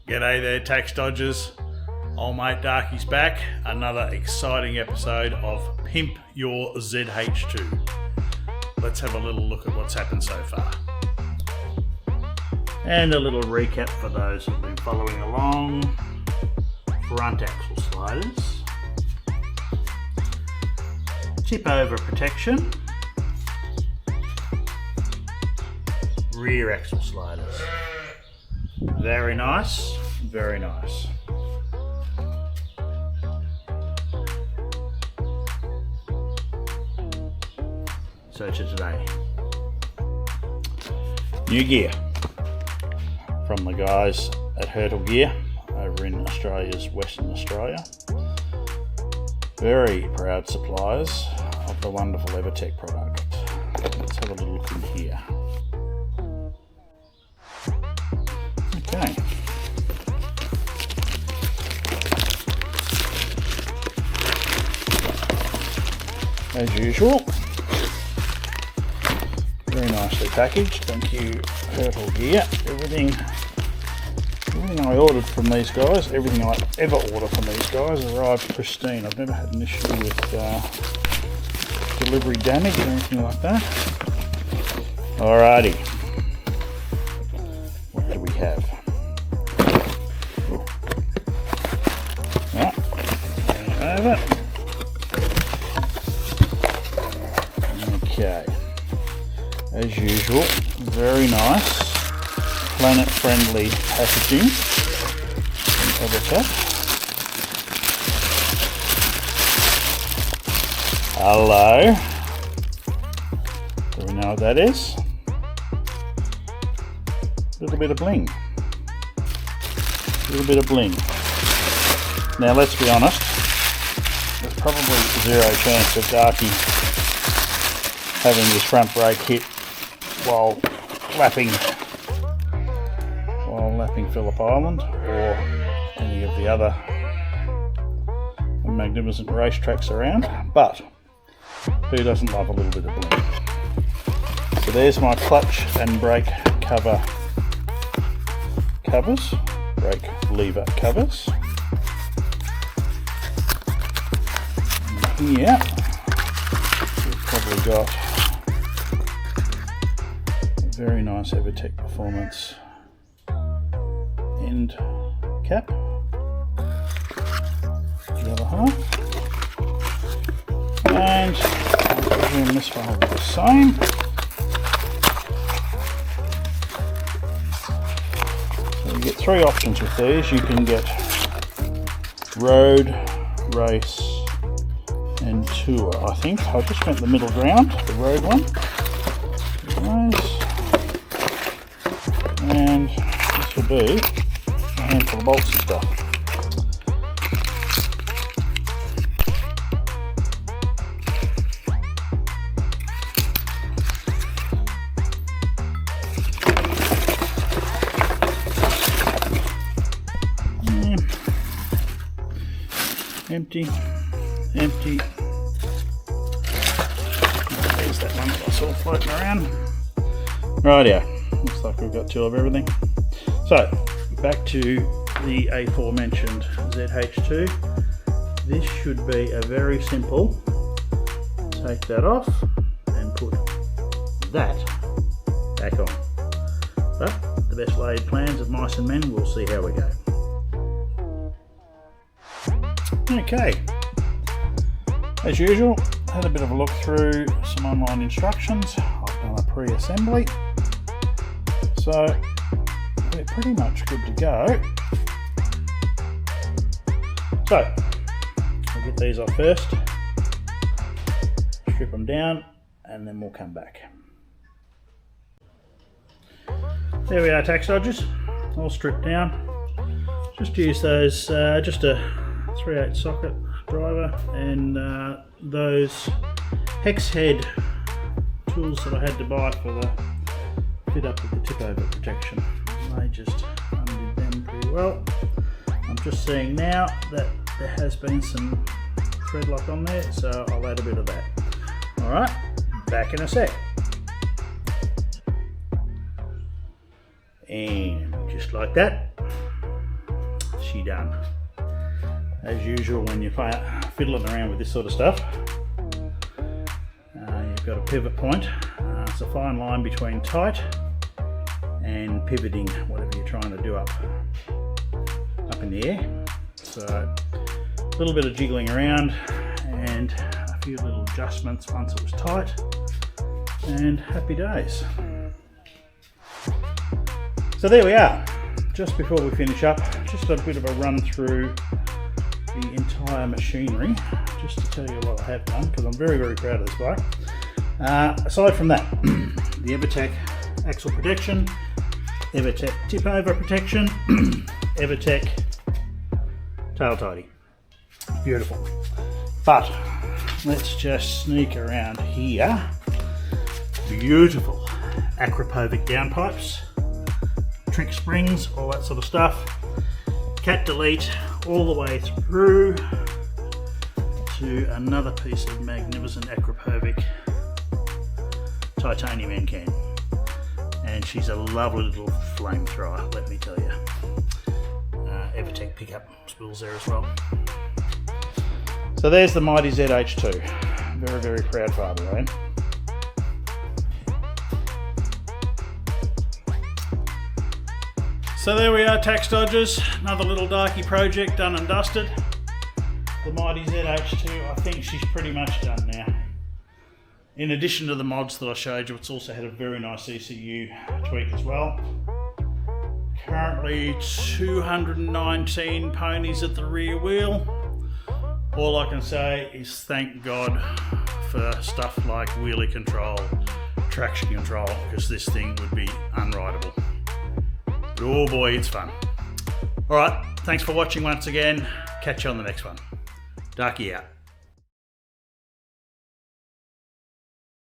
G'day there, tax dodgers. Old mate Darky's back. Another exciting episode of Pimp Your ZH2. Let's have a little look at what's happened so far. And a little recap for those who've been following along. Front axle sliders. Tip over protection. Rear axle sliders. Very nice, very nice. So to today, new gear from the guys at Hurtle Gear over in Australia's Western Australia. Very proud suppliers of the wonderful Evotech product. Let's have a little look in here. Okay. As usual, very nicely packaged. Thank you, Hurtle Gear. Everything I ordered from these guys, everything I ever order from these guys arrived pristine. I've never had an issue with delivery damage or anything like that. Alrighty. What do we have? Over. Okay, as usual, very nice, planet-friendly packaging from Evotech. Hello. Do we know what that is? A little bit of bling. A little bit of bling. Now let's be honest. There's probably zero chance of Darky having his front brake hit while lapping Phillip Island or any of the other magnificent racetracks around, but who doesn't love a little bit of bling? So there's my clutch and brake covers, brake lever covers. Yeah, we've probably got a very nice Evotech Performance end cap. The other half. And I presume this one will be the same. So you get three options with these. You can get road, race, and tour. I think I just went the middle ground, the road one. Nice. And this will be a handful of bolts and stuff. Empty. There's that one that I saw floating around. Rightio, looks like we've got two of everything. So, back to the aforementioned ZH2. This should be a very simple, take that off and put that back on. But the best laid plans of mice and men, we'll see how we go. Okay, as usual, had a bit of a look through some online instructions. I've done a pre-assembly, so we're pretty much good to go. So, we'll get these off first, strip them down, and then we'll come back. There we are, tax dodgers, all stripped down. Just use those, just a 3/8 socket driver and those hex head tools that I had to buy for the fit up with the tip over protection. They just undid them pretty well. I'm just seeing now that there has been some thread lock on there, so I'll add a bit of that. Alright, back in a sec. And just like that, she done. As usual when you're fiddling around with this sort of stuff, you've got a pivot point. It's a fine line between tight and pivoting whatever you're trying to do up in the air. So a little bit of jiggling around and a few little adjustments once it was tight, and happy days. So there we are. Just before we finish up, just a bit of a run through the entire machinery, just to tell you what I have done, because I'm very, very proud of this bike. Aside from that, the Evotech axle protection, Evotech tip over protection, Evotech tail tidy. Beautiful. But let's just sneak around here. Beautiful Acropovic downpipes, trick springs, all that sort of stuff. Cat delete all the way through to another piece of magnificent Acropovic titanium end can. And she's a lovely little flamethrower, let me tell you. Evotech pickup spools there as well. So there's the mighty ZH2. Very, very proud father, eh? So there we are, tax dodgers. Another little darky project done and dusted. The mighty ZH2, I think she's pretty much done now. In addition to the mods that I showed you, it's also had a very nice ECU tweak as well. Currently 219 ponies at the rear wheel. All I can say is thank God for stuff like wheelie control, traction control, because this thing would be unrideable. But oh boy, it's fun. Alright, thanks for watching once again. Catch you on the next one. Darky out.